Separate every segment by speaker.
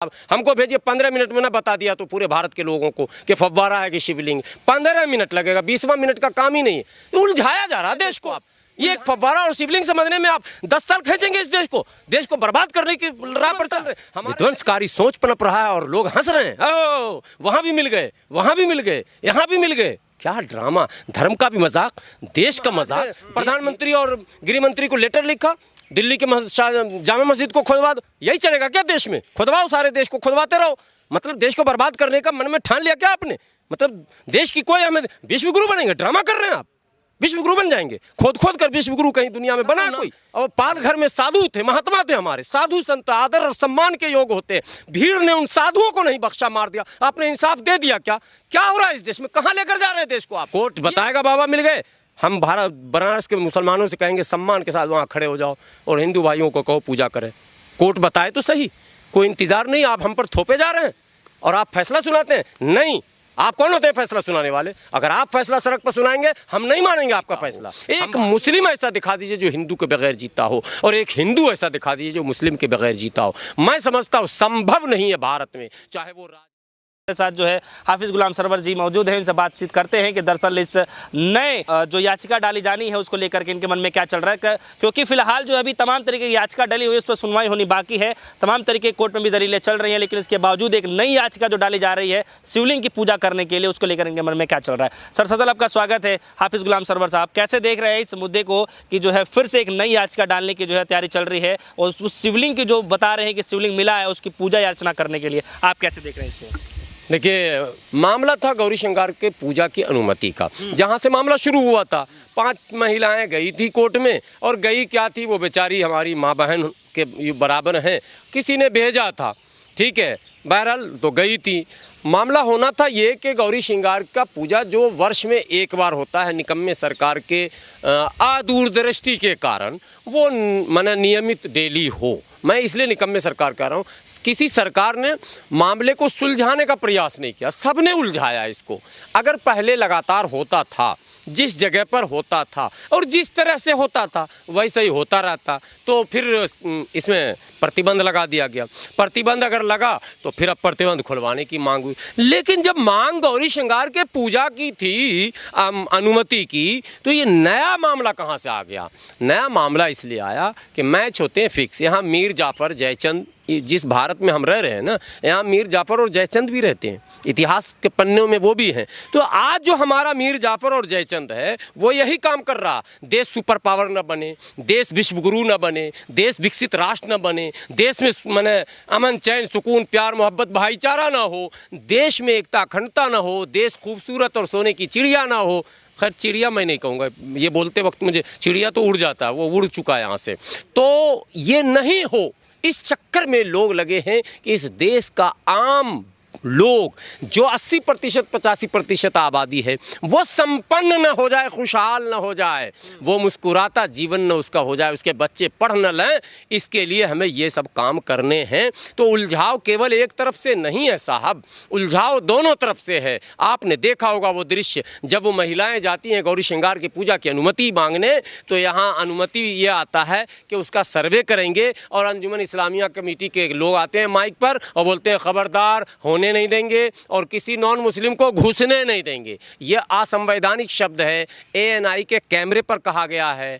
Speaker 1: अब हमको भेजिए 15 मिनट में ना बता दिया तो पूरे भारत के लोगों को कि फव्वारा है कि शिवलिंग, 15 मिनट लगेगा, 20वां मिनट का काम ही नहीं है। उलझाया जा रहा है देश को। आप ये एक फव्वारा और शिवलिंग समझने में आप 10 साल खींचेंगे। इस देश को बर्बाद करने की राह पर चल रहे। विध्वंसकारी सोच पनप रहा है और लोग हंस रहे हैं। ओ वहां भी मिल गए, वहां भी मिल गए, यहाँ भी मिल गए। क्या ड्रामा, धर्म का भी मजाक, देश का मजाक। प्रधानमंत्री और गृह मंत्री को लेटर लिखा, दिल्ली के जामा मस्जिद को खुदवा दो। यही चलेगा क्या देश में? खुदवाओ, सारे देश को खुदवाते रहो। मतलब देश को बर्बाद करने का मन में ठान लिया क्या आपने? मतलब देश की कोई हमें विश्व गुरु बनेंगे? ड्रामा कर रहे हैं आप। विश्व गुरु बन जाएंगे? खोद कर विश्व गुरु कहीं दुनिया में बना कोई? और पाल घर में साधु थे, महात्मा थे हमारे। साधु संत आदर और सम्मान के योग होते। भीड़ ने उन साधुओं को नहीं बख्शा, मार दिया। आपने इंसाफ दे दिया क्या? क्या हो रहा है इस देश में? कहां लेकर जा रहे हैं देश को आप? कोर्ट बताएगा बाबा मिल गए। हम भारत बनारस के मुसलमानों से कहेंगे सम्मान के साथ वहाँ खड़े हो जाओ और हिंदू भाइयों को कहो पूजा करें। कोर्ट बताए तो सही। कोई इंतजार नहीं, आप हम पर थोपे जा रहे हैं और आप फैसला सुनाते हैं। नहीं, आप कौन होते हैं फैसला सुनाने वाले? अगर आप फैसला सड़क पर सुनाएंगे हम नहीं मानेंगे आपका फैसला। एक मुस्लिम ऐसा दिखा दीजिए जो हिंदू के बगैर जीता हो, और एक हिंदू ऐसा दिखा दीजिए जो मुस्लिम के बगैर जीता हो। मैं समझता हूँ संभव नहीं है भारत में, चाहे वो
Speaker 2: साथ जो है हाफिज गुलाम सरवर जी मौजूद हैं। इनसे बातचीत करते हैं कि दरअसल इस नए जो याचिका डाली जानी है उसको लेकर के इनके मन में क्या चल रहा है, क्योंकि फिलहाल जो अभी तमाम तरीके की याचिका डली हुई है, उस पर सुनवाई होनी बाकी है। तमाम तरीके कोर्ट में भी दलीलें चल रही हैं, लेकिन इसके बावजूद एक नई याचिका जो डाली जा रही है शिवलिंग की पूजा करने के लिए, उसको लेकर इनके मन में क्या चल रहा है। सर सजल आपका स्वागत है। हाफिज गुलाम सरवर साहब, कैसे देख रहे हैं इस मुद्दे को कि जो है फिर से एक नई याचिका डालने की जो है तैयारी चल रही है, और उस शिवलिंग की जो बता रहे हैं कि शिवलिंग मिला है उसकी पूजा अर्चना करने के लिए, आप कैसे देख रहे हैं इसको?
Speaker 1: देखिए, मामला था गौरी शंकर के पूजा की अनुमति का। जहाँ से मामला शुरू हुआ था, 5 महिलाएं गई थी कोर्ट में, और गई क्या थी, वो बेचारी हमारी माँ बहन के बराबर हैं, किसी ने भेजा था, ठीक है, बहरहाल तो गई थी। मामला होना था ये कि गौरी श्रृंगार का पूजा जो वर्ष में एक बार होता है, निकम्मे सरकार के अदूरदृष्टि के कारण वो माने नियमित डेली हो। मैं इसलिए निकम्मे सरकार कह रहा हूँ। किसी सरकार ने मामले को सुलझाने का प्रयास नहीं किया, सबने उलझाया इसको। अगर पहले लगातार होता था, जिस जगह पर होता था और जिस तरह से होता था वैसे ही होता रहता, तो फिर इसमें प्रतिबंध लगा दिया गया। प्रतिबंध अगर लगा तो फिर अब प्रतिबंध खुलवाने की मांग हुई। लेकिन जब मांग गौरी श्रृंगार के पूजा की थी, अनुमति की, तो ये नया मामला कहाँ से आ गया? नया मामला इसलिए आया कि मैच होते हैं फिक्स। यहाँ मीर जाफ़र जयचंद, जिस भारत में हम रह रहे हैं ना, यहाँ मीर जाफ़र और जयचंद भी रहते हैं, इतिहास के पन्नों में वो भी हैं। तो आज जो हमारा मीर जाफ़र और जयचंद है वो यही काम कर रहा। देश सुपर पावर न बने, देश विश्वगुरु न बने, देश विकसित राष्ट्र न बने, देश में माने अमन चैन सुकून प्यार मोहब्बत भाईचारा ना हो, देश में एकता अखंडता ना हो, देश खूबसूरत और सोने की चिड़िया ना हो। खैर चिड़िया मैं नहीं कहूँगा, ये बोलते वक्त मुझे चिड़िया तो उड़ जाता है, वो उड़ चुका है यहाँ से। तो ये नहीं हो, इस चक्कर में लोग लगे हैं कि इस देश का आम लोग जो 80% 85% आबादी है वो संपन्न न हो जाए, खुशहाल न हो जाए, वो मुस्कुराता जीवन न उसका हो जाए, उसके बच्चे पढ़ न लें, इसके लिए हमें ये सब काम करने हैं। तो उलझाव केवल एक तरफ से नहीं है साहब, उलझाव दोनों तरफ से है। आपने देखा होगा वो दृश्य, जब वो महिलाएं जाती हैं गौरी श्रृंगार की पूजा की अनुमति मांगने, तो यहाँ अनुमति ये आता है कि उसका सर्वे करेंगे, और अंजुमन इस्लामिया कमेटी के लोग आते हैं माइक पर और बोलते हैं खबरदार, होने नहीं देंगे और किसी नॉन मुस्लिम को घुसने नहीं देंगे। यह असंवैधानिक शब्द है। ANI के कैमरे पर कहा गया है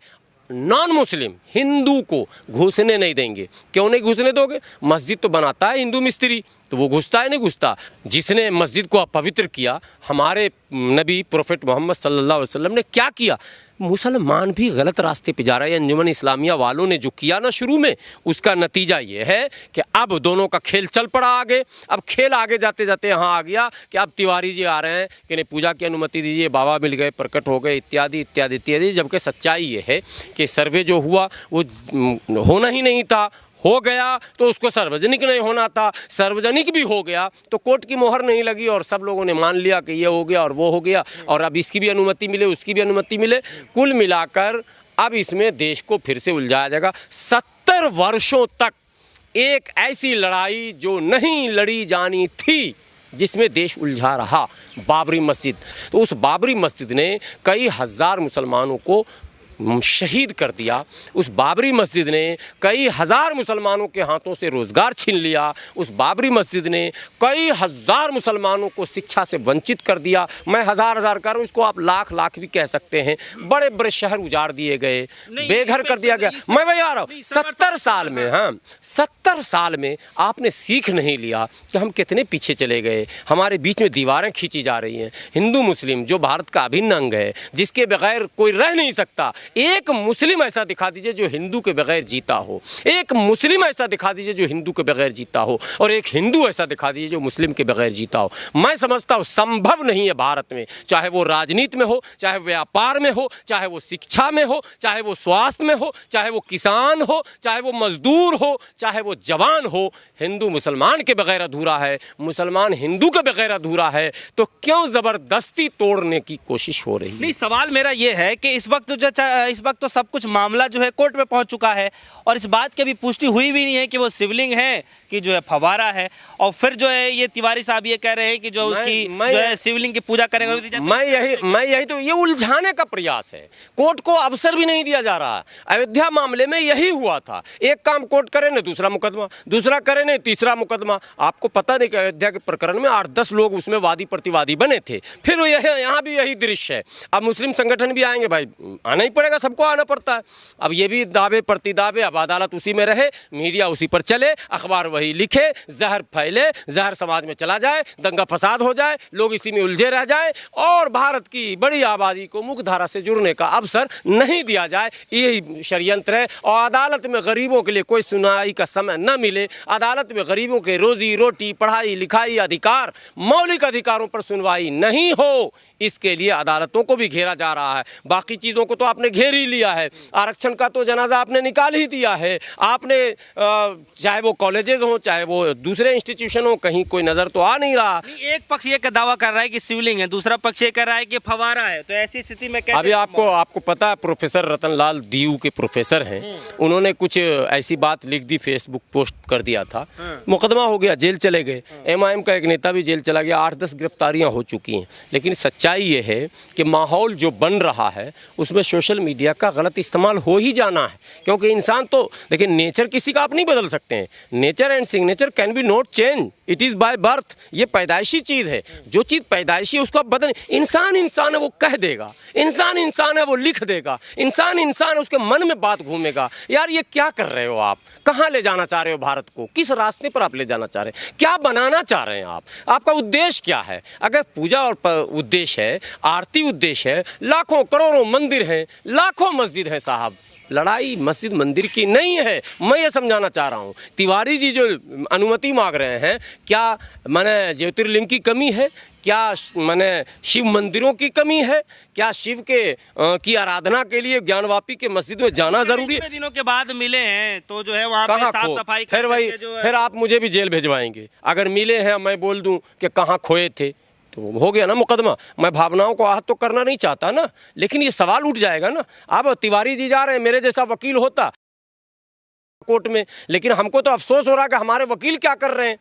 Speaker 1: नॉन मुस्लिम हिंदू को घुसने नहीं देंगे। क्यों नहीं घुसने दोगे? मस्जिद तो बनाता है हिंदू मिस्त्री, तो वो घुसता है नहीं घुसता? जिसने मस्जिद को अपवित्र किया, हमारे नबी प्रोफेट मोहम्मद सल्लल्लाहु अलैहि वसल्लम ने क्या किया? मुसलमान भी गलत रास्ते पे जा रहा है। अंजुमन इस्लामिया वालों ने जो किया ना शुरू में, उसका नतीजा ये है कि अब दोनों का खेल चल पड़ा आगे। अब खेल आगे जाते जाते यहाँ आ गया कि अब तिवारी जी आ रहे हैं कि नहीं पूजा की अनुमति दीजिए, बाबा मिल गए, प्रकट हो गए, इत्यादि इत्यादि इत्यादि। जबकि सच्चाई ये है कि सर्वे जो हुआ वो होना ही नहीं था, हो गया तो उसको सार्वजनिक नहीं होना था, सार्वजनिक भी हो गया तो कोर्ट की मोहर नहीं लगी और सब लोगों ने मान लिया कि ये हो गया और वो हो गया, और अब इसकी भी अनुमति मिले उसकी भी अनुमति मिले। कुल मिलाकर अब इसमें देश को फिर से उलझाया जाएगा। 70 वर्षों तक एक ऐसी लड़ाई जो नहीं लड़ी जानी थी, जिसमें देश उलझा रहा, बाबरी मस्जिद। तो उस बाबरी मस्जिद ने कई हज़ार मुसलमानों को शहीद कर दिया। उस बाबरी मस्जिद ने कई हज़ार मुसलमानों के हाथों से रोज़गार छीन लिया। उस बाबरी मस्जिद ने कई हज़ार मुसलमानों को शिक्षा से वंचित कर दिया। मैं हज़ार कर रहा हूँ, इसको आप लाख भी कह सकते हैं। बड़े बड़े शहर उजाड़ दिए गए, बेघर कर दिया गया। मैं वही आ रहा हूँ, 70 साल में, हाँ 70 साल में आपने सीख नहीं लिया कि हम कितने पीछे चले गए। हमारे बीच में दीवारें खींची जा रही हैं। हिंदू मुस्लिम जो भारत का अभिन्न अंग है, जिसके बगैर कोई रह नहीं सकता, एक मुस्लिम ऐसा दिखा दीजिए जो हिंदू के बगैर जीता हो, एक मुस्लिम ऐसा दिखा दीजिए जो हिंदू के बगैर जीता हो, और एक हिंदू ऐसा दिखा दीजिए जो मुस्लिम के बगैर जीता हो। मैं समझता हूँ संभव नहीं है भारत में, चाहे वो राजनीति में हो, चाहे व्यापार में हो, चाहे वो शिक्षा में हो, चाहे वो स्वास्थ्य में हो, चाहे वो किसान हो, चाहे वो मजदूर हो, चाहे वो जवान हो, हिंदू मुसलमान के बगैर अधूरा है, मुसलमान हिंदू के बगैर अधूरा है। तो क्यों जबरदस्ती तोड़ने की कोशिश हो रही है?
Speaker 2: नहीं, सवाल मेरा ये है कि इस वक्त तो सब कुछ मामला जो है कोर्ट में पहुंच चुका है, और इस बात की भी पुष्टि हुई भी नहीं है कि वो शिवलिंग है कि जो है फवारा है। और फिर जो है ये तिवारी साहब ये कह रहे हैं कि जो उसकी जो है शिवलिंग की पूजा करेंगे।
Speaker 1: मैं यही तो, ये उलझाने का प्रयास है। कोर्ट को अवसर भी नहीं दिया जा रहा। अयोध्या मामले में यही हुआ था, एक काम कोर्ट करे ना दूसरा मुकदमा, दूसरा करे ना तीसरा मुकदमा। आपको पता नहीं कि अयोध्या के प्रकरण में 8-10 लोग उसमें वादी प्रतिवादी बने थे। फिर यहाँ भी यही दृश्य है। अब मुस्लिम संगठन भी आएंगे, भाई आना ही पड़ेगा, सबको आना पड़ता है। अब ये भी दावे प्रतिदावे, अब अदालत उसी में रहे, मीडिया उसी पर चले, अखबार वही लिखे, जहर फैले, जहर समाज में चला जाए, दंगा फसाद हो जाए, लोग इसी में उलझे रह जाए, और भारत की बड़ी आबादी को मुख्यधारा से जुड़ने का अवसर नहीं दिया जाए। यही षड्यंत्र है। और अदालत में गरीबों के लिए कोई सुनवाई का समय न मिले, अदालत में गरीबों के रोजी रोटी, पढ़ाई लिखाई अधिकार, मौलिक अधिकारों पर सुनवाई नहीं हो, इसके लिए अदालतों को भी घेरा जा रहा है। बाकी चीज़ों को तो आपने घेर ही लिया है। आरक्षण का तो जनाजा आपने निकाल ही दिया है। आपने चाहे वो कॉलेजेस हो, चाहे वो दूसरे इंस्टीट्यूशन हो, कहीं कोई नज़र तो आ नहीं रहा।
Speaker 2: एक पक्ष ये दावा कर रहा है कि शिवलिंग है, दूसरा पक्ष ये कह रहा है कि फवारा है। तो ऐसी स्थिति में कैसे?
Speaker 1: अभी आपको पता है, प्रोफेसर रतनलाल दीयू के प्रोफेसर हैं, उन्होंने कुछ ऐसी बात लिख दी, फेसबुक पोस्ट कर दिया था, मुकदमा हो गया, जेल चले गए। MIM का एक नेता भी जेल चला गया, 8-10 गिरफ्तारियां हो चुकी हैं। लेकिन सच्चाई ये है कि माहौल जो बन रहा है उसमें सोशल मीडिया का गलत इस्तेमाल हो ही जाना है। क्योंकि इंसान तो देखिए, नेचर किसी का आप नहीं बदल सकते हैं। Nature and signature can be not change, it is by birth. ये पैदाइशी चीज़ है। जो चीज़ पैदाइशी है उसका बदल, इंसान है वो कह देगा, इंसान है वो लिख देगा, इंसान है उसके मन में बात घूमेगा। यार ये क्या कर रहे हो आप? कहाँ ले जाना चाह रहे हो भारत को? किस रास्ते पर आप ले जाना चाह रहे हैं? क्या बनाना चाह रहे हैं आप? आपका उद्देश्य क्या है? अगर पूजा और उद्देश्य है, आरती उद्देश्य है, लाखों करोड़ों मंदिर हैं, लाखों मस्जिद हैं साहब, लड़ाई मस्जिद मंदिर की नहीं है। मैं ये समझाना चाह रहा हूँ। तिवारी जी जो अनुमति मांग रहे हैं, क्या माने ज्योतिर्लिंग की कमी है? क्या माने शिव मंदिरों की कमी है? क्या शिव के की आराधना के लिए ज्ञानवापी के मस्जिद में जाना जरूरी है?
Speaker 2: दिनों के बाद मिले हैं तो जो है वहाँ पे साफ सफाई,
Speaker 1: फिर आप मुझे भी जेल भिजवाएंगे अगर मिले हैं। मैं बोल दूं कि कहाँ खोए थे तो हो गया ना मुकदमा। मैं भावनाओं को आहत तो करना नहीं चाहता ना, लेकिन ये सवाल उठ जाएगा ना। अब तिवारी जी जा रहे हैं, मेरे जैसा वकील होता कोर्ट में, लेकिन हमको तो अफसोस हो रहा है कि हमारे वकील क्या कर रहे हैं।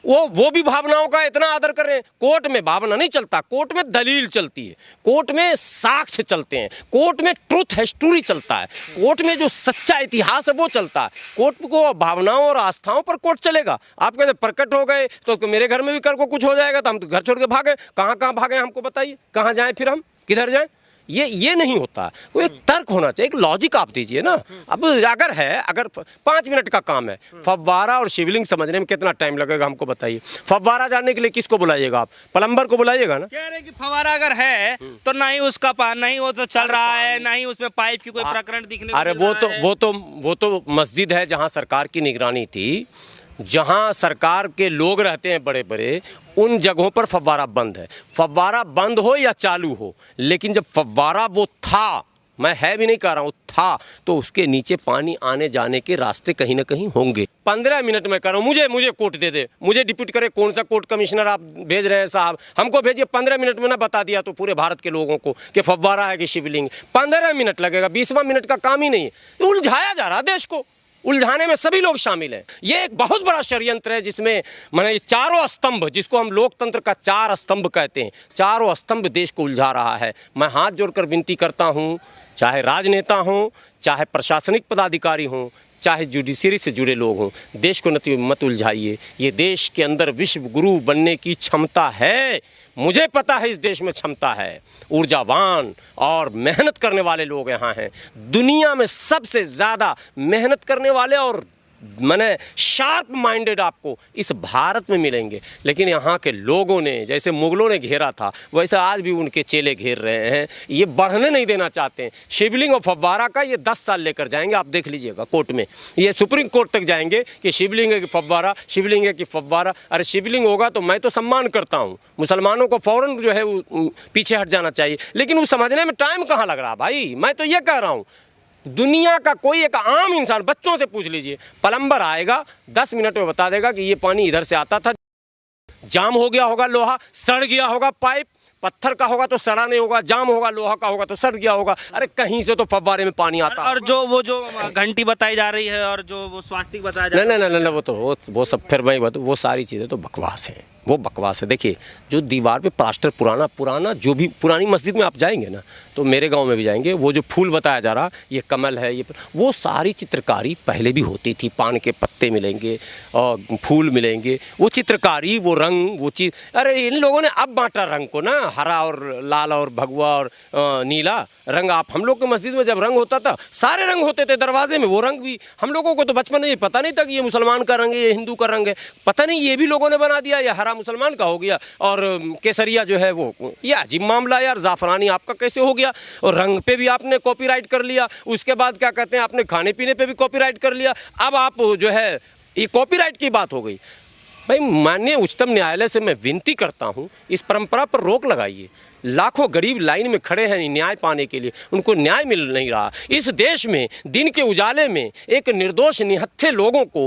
Speaker 1: वो भी भावनाओं का इतना आदर कर रहे हैं। कोर्ट में भावना नहीं चलता, कोर्ट में दलील चलती है, कोर्ट में साक्ष्य चलते हैं, कोर्ट में ट्रूथ हिस्ट्री चलता है, कोर्ट में जो सच्चा इतिहास है वो चलता है। कोर्ट को भावनाओं और आस्थाओं पर कोर्ट चलेगा। आप कहते प्रकट हो गए तो मेरे घर में भी कर को कुछ हो जाएगा तो हम तो घर छोड़ के भागे। कहाँ भागे हमको बताइए, कहाँ जाएं फिर हम, किधर जाएं? ये नहीं होता। वो एक तर्क होना चाहिए, एक लॉजिक आप दीजिए ना। अब अगर 5 मिनट का काम है, फव्वारा और शिवलिंग समझने में कितना टाइम लगेगा हमको बताइए। फव्वारा जानने के लिए किसको बुलाइएगा आप? प्लम्बर को बुलाइएगा ना।
Speaker 2: कह रहे कि फव्वारा अगर है तो ना ही उसका नहीं वो तो चल रहा है, ना ही उसमें पाइप की कोई प्रकरण दिखने को।
Speaker 1: अरे वो तो मस्जिद है जहाँ सरकार की निगरानी थी, जहाँ सरकार के लोग रहते हैं बड़े बड़े, उन जगहों पर फव्वारा बंद है। फव्वारा बंद हो या चालू हो, लेकिन जब फव्वारा वो था, मैं है भी नहीं कह रहा हूँ, था, तो उसके नीचे पानी आने जाने के रास्ते कहीं ना कहीं होंगे। 15 मिनट में कर रहा हूँ, मुझे कोर्ट दे दे, मुझे डिप्यूट करे। कौन सा कोर्ट कमिश्नर आप भेज रहे हैं साहब? हमको भेजिए। 15 मिनट में ना बता दिया तो पूरे भारत के लोगों को कि फव्वारा है कि शिवलिंग। 15 मिनट लगेगा, 20वां मिनट का काम ही नहीं है। उलझाया जा रहा देश को, उलझाने में सभी लोग शामिल हैं। ये एक बहुत बड़ा षड्यंत्र है जिसमें माने चारों स्तंभ, जिसको हम लोकतंत्र का 4 स्तंभ कहते हैं, चारों स्तंभ देश को उलझा रहा है। मैं हाथ जोड़कर विनती करता हूँ, चाहे राजनेता हों, चाहे प्रशासनिक पदाधिकारी हों, चाहे जुडिशरी से जुड़े लोग हों, देश को मत उलझाइए। ये देश के अंदर विश्व गुरु बनने की क्षमता है, मुझे पता है इस देश में क्षमता है। ऊर्जावान और मेहनत करने वाले लोग यहाँ हैं। दुनिया में सबसे ज़्यादा मेहनत करने वाले और माने शार्प माइंडेड आपको इस भारत में मिलेंगे। लेकिन यहाँ के लोगों ने, जैसे मुगलों ने घेरा था, वैसे आज भी उनके चेले घेर रहे हैं। ये बढ़ने नहीं देना चाहते हैं। शिवलिंग और फव्वारा का ये 10 साल लेकर जाएंगे, आप देख लीजिएगा कोर्ट में। ये सुप्रीम कोर्ट तक जाएंगे कि शिवलिंग है कि फव्वारा, शिवलिंग है कि फव्वारा। अरे शिवलिंग होगा तो मैं तो सम्मान करता हूँ, मुसलमानों को फ़ौरन जो है वो पीछे हट जाना चाहिए। लेकिन वो समझने में टाइम कहाँ लग रहा भाई। मैं तो ये कह रहा हूँ, दुनिया का कोई एक आम इंसान, बच्चों से पूछ लीजिए, प्लम्बर आएगा 10 मिनट में बता देगा कि ये पानी इधर से आता था, जाम हो गया होगा, लोहा सड़ गया होगा, पाइप पत्थर का होगा तो सड़ा नहीं होगा, जाम होगा, लोहा का होगा तो सड़ गया होगा। अरे कहीं से तो फव्वारे में पानी आता है।
Speaker 2: और जो घंटी बताई जा रही है और जो वो स्वास्तिक बताया जा रहा है,
Speaker 1: नहीं, वो सब फिर मैं बताऊँ, वो सारी चीज़ें तो बकवास है, वो बकवास है। देखिए, जो दीवार पे प्लास्टर पुराना जो भी पुरानी मस्जिद में आप जाएंगे ना, तो मेरे गांव में भी जाएंगे, वो जो फूल बताया जा रहा, ये कमल है, ये वो सारी चित्रकारी पहले भी होती थी। पान के पत्ते मिलेंगे और फूल मिलेंगे, वो चित्रकारी, वो रंग, वो चीज़। अरे इन लोगों ने अब बांटा रंग को ना, हरा और लाल और भगवा और नीला रंग। आप हम लोग के मस्जिद में जब रंग होता था, सारे रंग होते थे दरवाजे में, वो रंग भी हम लोगों को तो बचपन में ये पता नहीं था कि ये मुसलमान का रंग है, ये हिंदू का रंग है, पता नहीं, ये भी लोगों ने बना दिया। ये हरा मुसलमान का हो गया और केसरिया जो है वो, ये अजीब मामला यार। ज़ाफ़रानी आपका कैसे हो गया? और रंग पे भी आपने कॉपीराइट कर लिया, उसके बाद क्या कहते हैं, आपने खाने पीने पे भी कॉपीराइट कर लिया। अब आप जो है ये कॉपीराइट की बात हो गई। भाई माननीय उच्चतम न्यायालय से मैं विनती करता हूँ, इस परंपरा पर रोक लगाइए। लाखों गरीब लाइन में खड़े हैं न्याय पाने के लिए, उनको न्याय मिल नहीं रहा। इस देश में दिन के उजाले में एक निर्दोष निहत्थे लोगों को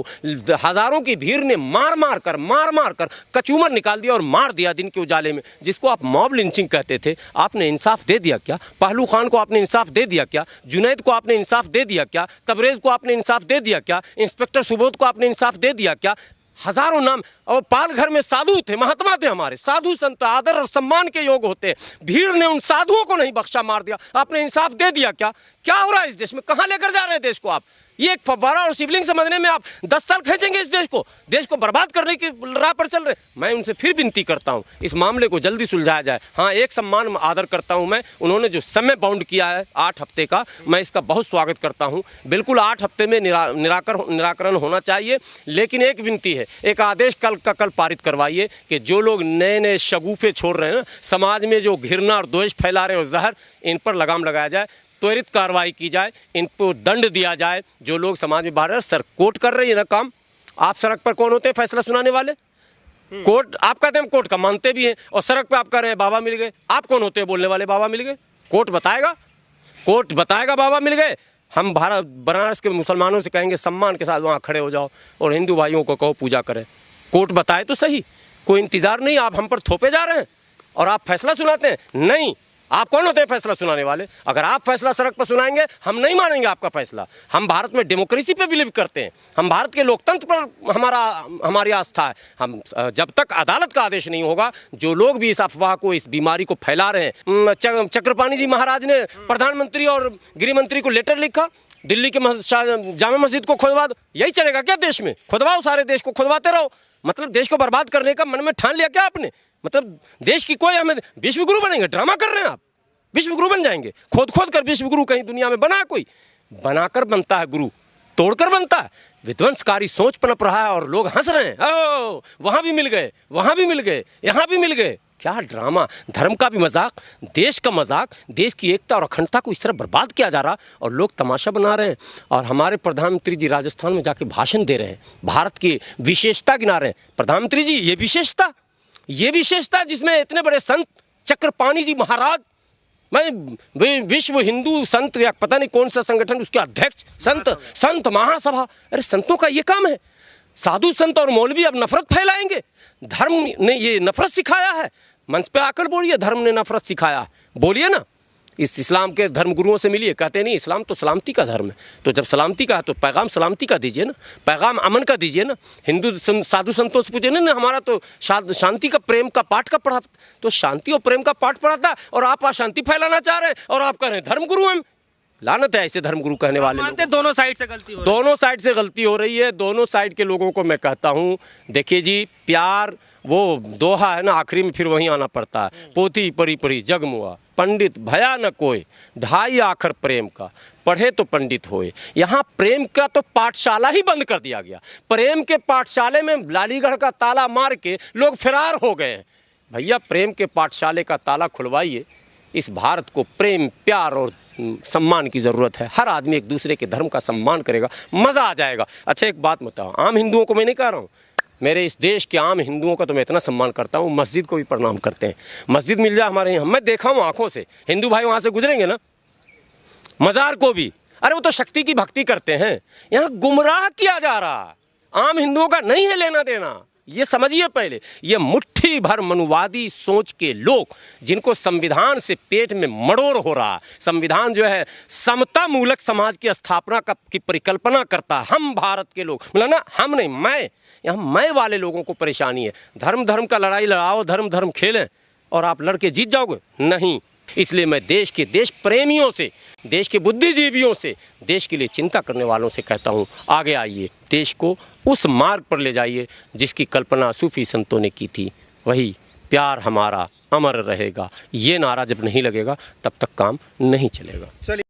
Speaker 1: हजारों की भीड़ ने मार मार कर कचूमर निकाल दिया और मार दिया दिन के उजाले में, जिसको आप मॉब लिंचिंग कहते थे। आपने इंसाफ दे दिया क्या? पहलू खान को आपने इंसाफ दे दिया क्या? जुनैद को आपने इंसाफ दे दिया क्या? तबरेज़ को आपने इंसाफ दे दिया क्या? इंस्पेक्टर सुबोध को आपने इंसाफ दे दिया क्या? हजारों नाम, और पालघर में साधु थे, महात्मा थे, हमारे साधु संत आदर और सम्मान के योग होते। भीड़ ने उन साधुओं को नहीं बख्शा, मार दिया। आपने इंसाफ दे दिया क्या? क्या हो रहा है इस देश में? कहां लेकर जा रहे हैं देश को आप? ये एक फव्वारा और शिवलिंग समझने में आप 10 साल खींचेंगे इस देश को बर्बाद करने की राह पर चल रहे। मैं उनसे फिर विनती करता हूं, इस मामले को जल्दी सुलझाया जाए। हाँ, एक सम्मान आदर करता हूं मैं, उन्होंने जो समय बाउंड किया है 8 हफ्ते का, मैं इसका बहुत स्वागत करता हूं। बिल्कुल 8 हफ्ते में निराकरण होना चाहिए। लेकिन एक विनती है, एक आदेश कल पारित करवाइए कि जो लोग नए नए शगुफे छोड़ रहे हैं, समाज में जो घृणा और द्वेष फैला रहे हैं, जहर, इन पर लगाम लगाया जाए, त्वरित कार्रवाई की जाए, इनको दंड दिया जाए। जो लोग समाज में बाहर सर कोर्ट कर रही है ना काम। आप सड़क पर कौन होते हैं फैसला सुनाने वाले? कोर्ट। आप कहते हैं हम कोर्ट का मानते भी हैं, और सड़क पे आप कह रहे हैं बाबा मिल गए। आप कौन होते हैं बोलने वाले बाबा मिल गए? कोर्ट बताएगा बाबा मिल गए। हम बनारस के मुसलमानों से कहेंगे सम्मान के साथ वहाँ खड़े हो जाओ, और हिंदू भाइयों को कहो पूजा करें। कोर्ट बताए तो सही, कोई इंतजार नहीं। आप हम पर थोपे जा रहे हैं और आप फैसला सुनाते हैं। नहीं, आप कौन होते हैं फैसला सुनाने वाले? अगर आप फैसला सड़क पर सुनाएंगे, हम नहीं मानेंगे आपका फैसला। हम भारत में डेमोक्रेसी पे बिलीव करते हैं, हम भारत के लोकतंत्र पर हमारी आस्था है। हम जब तक अदालत का आदेश नहीं होगा, जो लोग भी इस अफवाह को, इस बीमारी को फैला रहे हैं, चक्रपाणी जी महाराज ने प्रधानमंत्री और गृह मंत्री को लेटर लिखा, दिल्ली के जामा मस्जिद को खुदवा दो। यही चलेगा क्या देश में? खुदवाओ, सारे देश को खुदवाते रहो। मतलब देश को बर्बाद करने का मन में ठान लिया क्या आपने? मतलब देश की कोई, हमें विश्व गुरु बनेंगे? ड्रामा कर रहे हैं आप। विश्व गुरु बन जाएंगे? खोद कर विश्व गुरु कहीं दुनिया में बना? कोई बनाकर बनता है गुरु, तोड़कर बनता है। विध्वंसकारी सोच पनप रहा है और लोग हंस रहे हैं। ओ, वहां भी मिल गए, वहां भी मिल गए, यहां भी मिल गए। क्या ड्रामा! धर्म का भी मजाक, देश का मजाक, देश की एकता और अखंडता को इस तरह बर्बाद किया जा रहा, और लोग तमाशा बना रहे हैं। और हमारे प्रधानमंत्री जी राजस्थान में जाके भाषण दे रहे हैं, भारत की विशेषता गिना रहे हैं। प्रधानमंत्री जी, ये विशेषता जिसमें इतने बड़े संत चक्रपाणी जी महाराज, मैं विश्व हिंदू संत या पता नहीं कौन सा संगठन, उसके अध्यक्ष, संत महासभा। अरे संतों का ये काम है। साधु संत और मौलवी अब नफरत फैलाएंगे। धर्म ने ये नफरत सिखाया है। मंच पे आकर बोलिए, धर्म ने नफरत सिखाया। बोलिए ना, इस इस्लाम के धर्मगुरुओं से मिलिए, कहते नहीं इस्लाम तो सलामती का धर्म है। तो जब सलामती का है तो पैगाम सलामती का दीजिए ना, पैगाम अमन का दीजिए ना। हिंदू साधु संतों से पूछे ना, हमारा तो शांति का प्रेम का पाठ का पढ़ा, तो शांति और प्रेम का पाठ पढ़ाता और आप अशांति फैलाना चाह रहे हैं और आप कह रहे हैं धर्मगुरु हम। लानत है ऐसे धर्मगुरु कहने वाले
Speaker 2: मानते दोनों साइड से गलती हो रही है।
Speaker 1: दोनों साइड से गलती हो रही है। दोनों साइड के लोगों को मैं कहता हूँ, देखिए जी, प्यार वो दोहा है ना, आखिरी में फिर वहीं आना पड़ता है। पोथी परी परी जगमुआ, पंडित भया न कोई, ढाई आखर प्रेम का, पढ़े तो पंडित होए। यहाँ प्रेम का तो पाठशाला ही बंद कर दिया गया। प्रेम के पाठशाले में लालीगढ़ का ताला मार के लोग फरार हो गए हैं। भैया प्रेम के पाठशाले का ताला खुलवाइए। इस भारत को प्रेम, प्यार और सम्मान की ज़रूरत है। हर आदमी एक दूसरे के धर्म का सम्मान करेगा, मज़ा आ जाएगा। अच्छा एक बात बताओ, आम हिंदुओं को मैं नहीं कह रहा हूँ, मेरे इस देश के आम हिंदुओं का तो मैं इतना सम्मान करता हूँ, मस्जिद को भी प्रणाम करते हैं। मस्जिद मिल जाए हमारे यहाँ, मैं देखा हूँ आँखों से, हिंदू भाई वहाँ से गुजरेंगे ना, मज़ार को भी, अरे वो तो शक्ति की भक्ति करते हैं। यहाँ गुमराह किया जा रहा है। आम हिंदुओं का नहीं है लेना देना, ये समझिए पहले। ये मुट्ठी भर मनुवादी सोच के लोग, जिनको संविधान से पेट में मड़ोर हो रहा है। संविधान जो है समता मूलक समाज की स्थापना की परिकल्पना करता है। हम भारत के लोग, मतलब ना हम नहीं, मैं, यहाँ मैं वाले लोगों को परेशानी है। धर्म का लड़ाई लड़ाओ, धर्म खेलें और आप लड़के जीत जाओगे, नहीं। इसलिए मैं देश के देश प्रेमियों से, देश के बुद्धिजीवियों से, देश के लिए चिंता करने वालों से कहता हूँ, आगे आइए, देश को उस मार्ग पर ले जाइए जिसकी कल्पना सूफी संतों ने की थी। वही प्यार हमारा अमर रहेगा, ये नारा जब नहीं लगेगा तब तक काम नहीं चलेगा।
Speaker 2: चलिए।